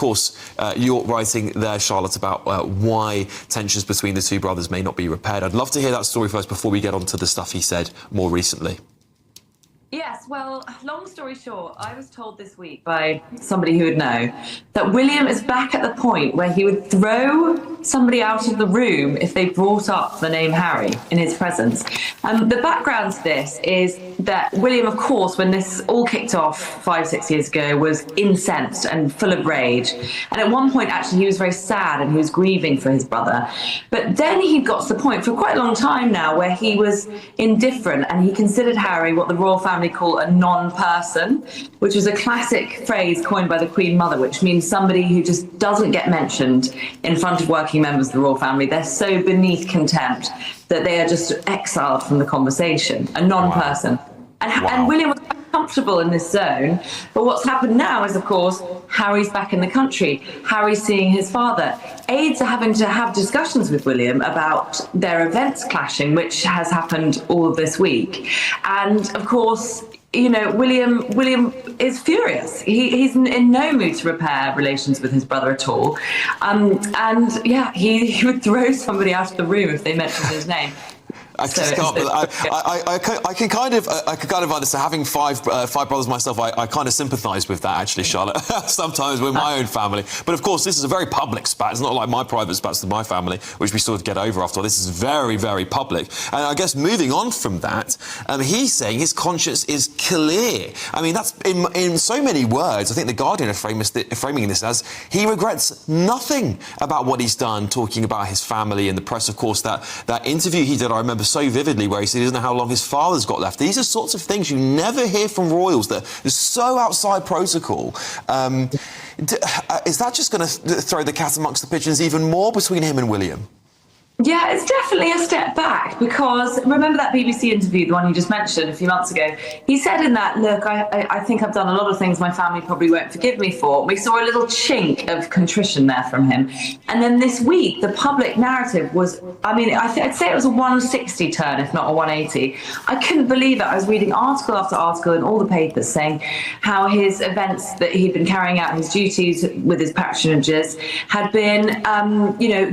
course, you're writing there, Charlotte, about why tensions between the two brothers may not be repaired. I'd love to hear that story first before we get on to the stuff he said more recently. Yes, well, long story short, I was told this week by somebody who would know that William is back at the point where he would throw somebody out of the room if they brought up the name Harry in his presence. The background to this is that William, of course, when this all kicked off 5-6 years ago, was incensed and full of rage. And at one point, actually, he was very sad and he was grieving for his brother. But then he got to the point for quite a long time now where he was indifferent and he considered Harry what the royal family call a non-person, which was a classic phrase coined by the Queen Mother, which means somebody who just doesn't get mentioned in front of working members of the royal family. They're so beneath contempt that they are just exiled from the conversation, a non-person. Wow. And William was comfortable in this zone, but what's happened now is, of course, Harry's back in the country. Harry's seeing his father. Aides are having to have discussions with William about their events clashing, which has happened all of this week. And of course, you know, William is furious. He's in no mood to repair relations with his brother at all. And yeah, he would throw somebody out of the room if they mentioned his name. I just can't. I can kind of understand. Having five brothers myself, I kind of sympathise with that, actually, Charlotte. Sometimes with my own family, but of course this is a very public spat. It's not like my private spats with my family, which we sort of get over after all. This is very, very public. And I guess moving on from that, he's saying his conscience is clear. I mean, that's in so many words. I think the Guardian are framing this as he regrets nothing about what he's done, talking about his family and the press. Of course, that interview he did, I remember so vividly, where he said he doesn't know how long his father's got left. These are sorts of things you never hear from royals that are so outside protocol. Is that just going to throw the cat amongst the pigeons even more between him and William? Yeah, it's definitely a step back, because remember that BBC interview, the one you just mentioned a few months ago? He said in that, look, I think I've done a lot of things my family probably won't forgive me for. We saw a little chink of contrition there from him. And then this week, the public narrative was, I mean, I'd say it was a 160 turn, if not a 180. I couldn't believe it. I was reading article after article in all the papers saying how his events that he'd been carrying out, his duties with his patronages, had been,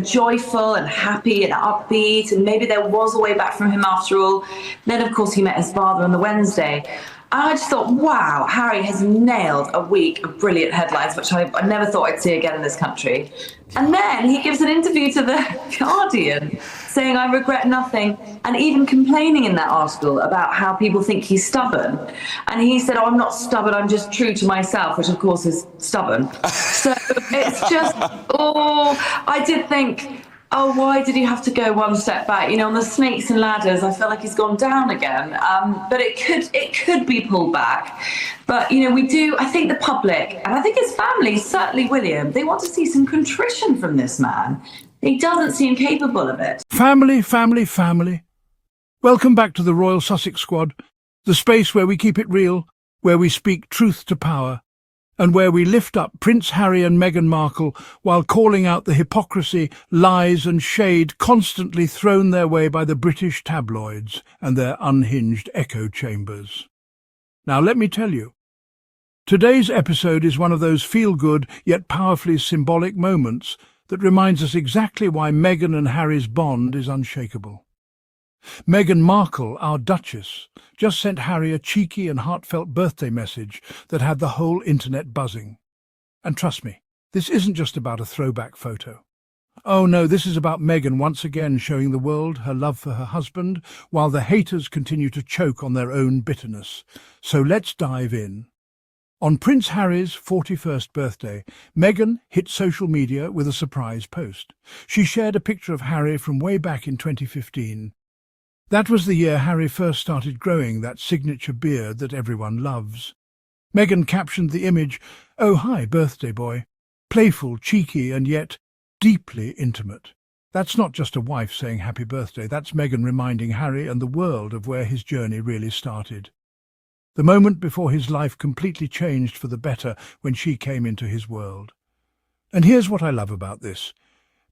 joyful and happy and upbeat, and maybe there was a way back from him after all. Then, of course, he met his father on the Wednesday. And I just thought, wow, Harry has nailed a week of brilliant headlines, which I never thought I'd see again in this country. And then he gives an interview to the Guardian saying, I regret nothing, and even complaining in that article about how people think he's stubborn. And he said, I'm not stubborn, I'm just true to myself, which of course is stubborn. So it's just, I did think, why did he have to go one step back? You know, on the snakes and ladders, I feel like he's gone down again. But it could be pulled back. But, you know, I think the public, and I think his family, certainly William, they want to see some contrition from this man. He doesn't seem capable of it. Family, family, family. Welcome back to the Royal Sussex Squad, the space where we keep it real, where we speak truth to power, and where we lift up Prince Harry and Meghan Markle while calling out the hypocrisy, lies and shade constantly thrown their way by the British tabloids and their unhinged echo chambers. Now let me tell you, today's episode is one of those feel-good yet powerfully symbolic moments that reminds us exactly why Meghan and Harry's bond is unshakable. Meghan Markle, our Duchess, just sent Harry a cheeky and heartfelt birthday message that had the whole internet buzzing. And trust me, this isn't just about a throwback photo. Oh no, this is about Meghan once again showing the world her love for her husband, while the haters continue to choke on their own bitterness. So let's dive in. On Prince Harry's 41st birthday, Meghan hit social media with a surprise post. She shared a picture of Harry from way back in 2015. That was the year Harry first started growing that signature beard that everyone loves. Meghan captioned the image, "Oh hi, birthday boy." Playful, cheeky, and yet deeply intimate. That's not just a wife saying happy birthday, that's Meghan reminding Harry and the world of where his journey really started. The moment before his life completely changed for the better when she came into his world. And here's what I love about this.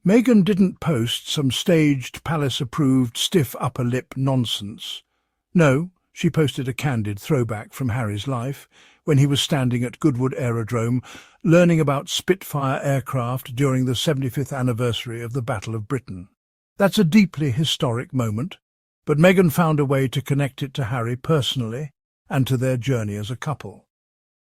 Meghan didn't post some staged, palace-approved, stiff upper lip nonsense. No, she posted a candid throwback from Harry's life, when he was standing at Goodwood Aerodrome, learning about Spitfire aircraft during the 75th anniversary of the Battle of Britain. That's a deeply historic moment, but Meghan found a way to connect it to Harry personally and to their journey as a couple.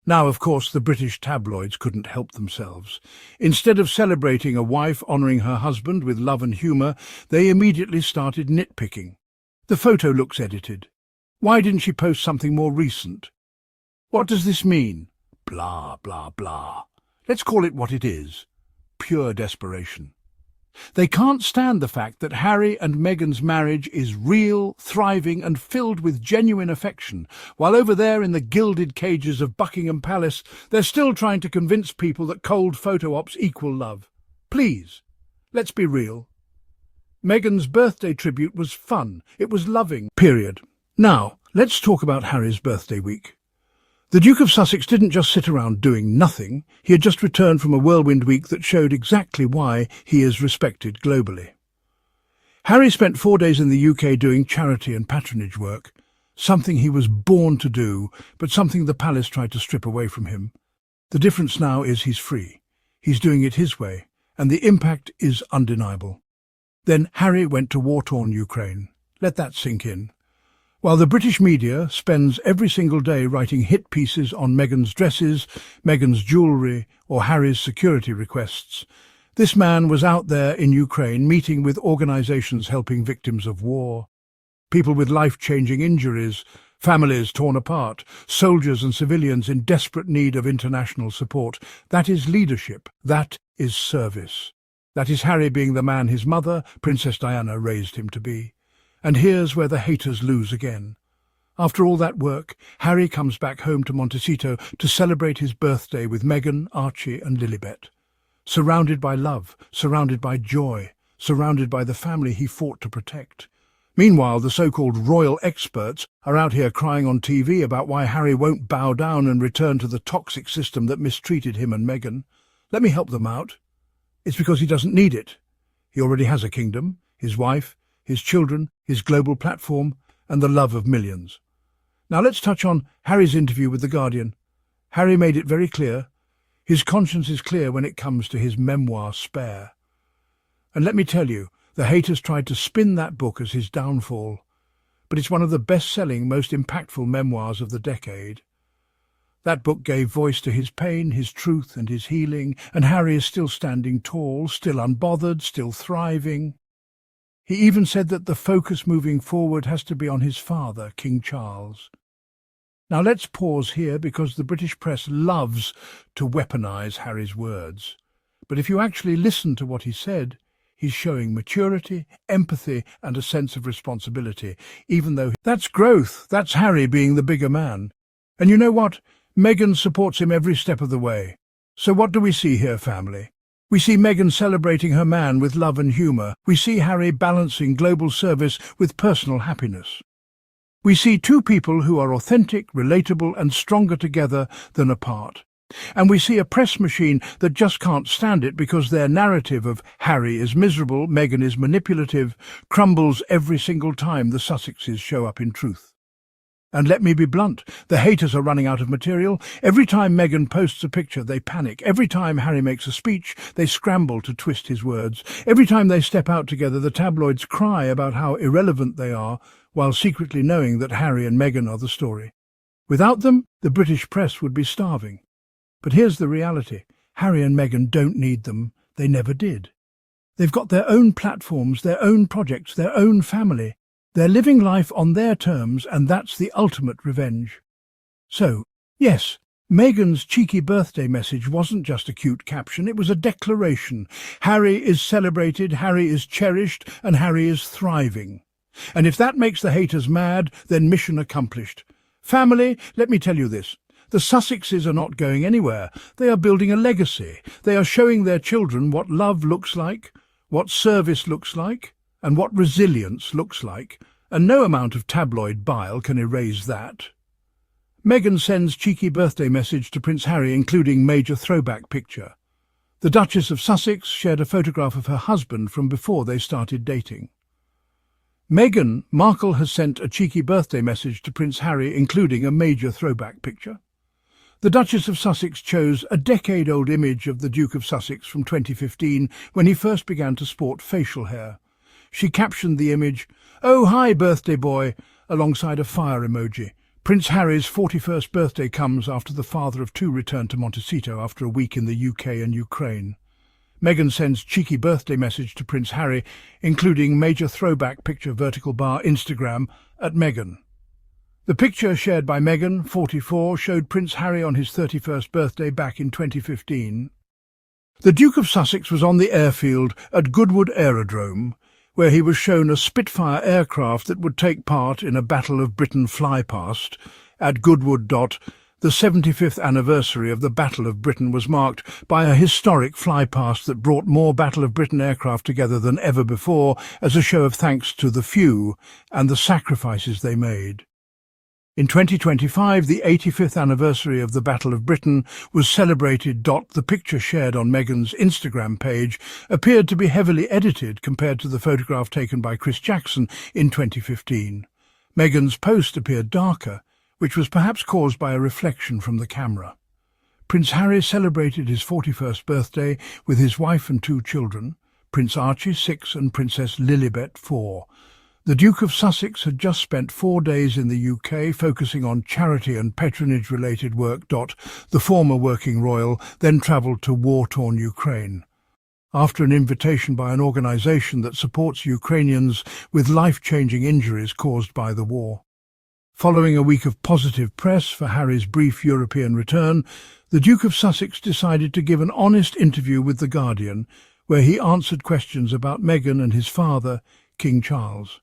Now, of course, the British tabloids couldn't help themselves. Instead of celebrating a wife honouring her husband with love and humour, they immediately started nitpicking. The photo looks edited. Why didn't she post something more recent? What does this mean? Blah, blah, blah. Let's call it what it is. Pure desperation. They can't stand the fact that Harry and Meghan's marriage is real, thriving and filled with genuine affection, while over there in the gilded cages of Buckingham Palace, they're still trying to convince people that cold photo ops equal love. Please, let's be real. Meghan's birthday tribute was fun. It was loving. Period. Now, let's talk about Harry's birthday week. The Duke of Sussex didn't just sit around doing nothing. He had just returned from a whirlwind week that showed exactly why he is respected globally. Harry spent 4 days in the UK doing charity and patronage work, something he was born to do, but something the palace tried to strip away from him. The difference now is he's free. He's doing it his way, and the impact is undeniable. Then Harry went to war-torn Ukraine. Let that sink in. While the British media spends every single day writing hit pieces on Meghan's dresses, Meghan's jewellery, or Harry's security requests, this man was out there in Ukraine meeting with organisations helping victims of war, people with life-changing injuries, families torn apart, soldiers and civilians in desperate need of international support. That is leadership. That is service. That is Harry being the man his mother, Princess Diana, raised him to be. And here's where the haters lose again. After all that work, Harry comes back home to Montecito to celebrate his birthday with Meghan, Archie and Lilibet. Surrounded by love, surrounded by joy, surrounded by the family he fought to protect. Meanwhile, the so-called royal experts are out here crying on TV about why Harry won't bow down and return to the toxic system that mistreated him and Meghan. Let me help them out. It's because he doesn't need it. He already has a kingdom, his wife, his children, his global platform, and the love of millions. Now let's touch on Harry's interview with The Guardian. Harry made it very clear. His conscience is clear when it comes to his memoir, Spare. And let me tell you, the haters tried to spin that book as his downfall, but it's one of the best-selling, most impactful memoirs of the decade. That book gave voice to his pain, his truth, and his healing, and Harry is still standing tall, still unbothered, still thriving. He even said that the focus moving forward has to be on his father, King Charles. Now let's pause here because the British press loves to weaponize Harry's words. But if you actually listen to what he said, he's showing maturity, empathy, and a sense of responsibility, even though that's growth. That's Harry being the bigger man. And you know what? Meghan supports him every step of the way. So what do we see here, family? We see Meghan celebrating her man with love and humour. We see Harry balancing global service with personal happiness. We see two people who are authentic, relatable and stronger together than apart. And we see a press machine that just can't stand it because their narrative of Harry is miserable, Meghan is manipulative, crumbles every single time the Sussexes show up in truth. And let me be blunt, the haters are running out of material. Every time Meghan posts a picture, they panic. Every time Harry makes a speech, they scramble to twist his words. Every time they step out together, the tabloids cry about how irrelevant they are, while secretly knowing that Harry and Meghan are the story. Without them, the British press would be starving. But here's the reality. Harry and Meghan don't need them. They never did. They've got their own platforms, their own projects, their own family. They're living life on their terms, and that's the ultimate revenge. So, yes, Meghan's cheeky birthday message wasn't just a cute caption, it was a declaration. Harry is celebrated, Harry is cherished, and Harry is thriving. And if that makes the haters mad, then mission accomplished. Family, let me tell you this. The Sussexes are not going anywhere. They are building a legacy. They are showing their children what love looks like, what service looks like, and what resilience looks like, and no amount of tabloid bile can erase that. Meghan sends cheeky birthday message to Prince Harry, including major throwback picture. The Duchess of Sussex shared a photograph of her husband from before they started dating. Meghan Markle has sent a cheeky birthday message to Prince Harry, including a major throwback picture. The Duchess of Sussex chose a decade-old image of the Duke of Sussex from 2015 when he first began to sport facial hair. She captioned the image, "Oh, hi, birthday boy," alongside a fire emoji. Prince Harry's 41st birthday comes after the father of two returned to Montecito after a week in the UK and Ukraine. Meghan sends cheeky birthday message to Prince Harry, including major throwback picture vertical bar Instagram at Meghan. The picture shared by Meghan, 44, showed Prince Harry on his 31st birthday back in 2015. The Duke of Sussex was on the airfield at Goodwood Aerodrome, where he was shown a Spitfire aircraft that would take part in a Battle of Britain flypast. At Goodwood. The 75th anniversary of the Battle of Britain was marked by a historic flypast that brought more Battle of Britain aircraft together than ever before as a show of thanks to the few and the sacrifices they made. In 2025, the 85th anniversary of the Battle of Britain was celebrated. The picture shared on Meghan's Instagram page appeared to be heavily edited compared to the photograph taken by Chris Jackson in 2015. Meghan's post appeared darker, which was perhaps caused by a reflection from the camera. Prince Harry celebrated his 41st birthday with his wife and two children, Prince Archie, 6, and Princess Lilibet, 4. The Duke of Sussex had just spent 4 days in the UK focusing on charity and patronage-related work. The former working royal then travelled to war-torn Ukraine. After an invitation by an organisation that supports Ukrainians with life-changing injuries caused by the war. Following a week of positive press for Harry's brief European return, the Duke of Sussex decided to give an honest interview with The Guardian, where he answered questions about Meghan and his father, King Charles.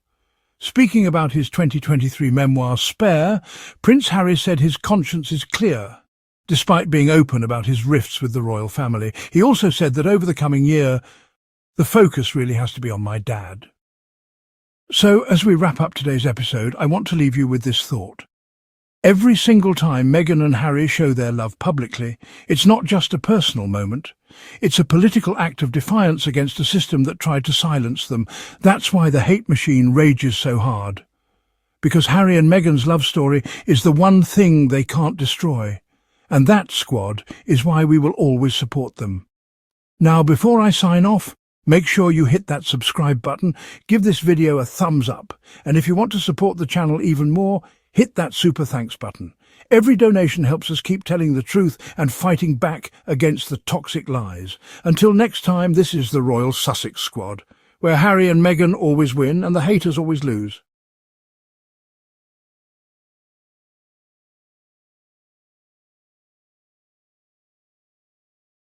Speaking about his 2023 memoir, Spare, Prince Harry said his conscience is clear, despite being open about his rifts with the royal family. He also said that over the coming year, the focus really has to be on my dad. So, as we wrap up today's episode, I want to leave you with this thought. Every single time Meghan and Harry show their love publicly, it's not just a personal moment. It's a political act of defiance against a system that tried to silence them. That's why the hate machine rages so hard. Because Harry and Meghan's love story is the one thing they can't destroy. And that, squad, is why we will always support them. Now, before I sign off, make sure you hit that subscribe button, give this video a thumbs up, and if you want to support the channel even more, hit that super thanks button. Every donation helps us keep telling the truth and fighting back against the toxic lies. Until next time, this is the Royal Sussex Squad, where Harry and Meghan always win and the haters always lose.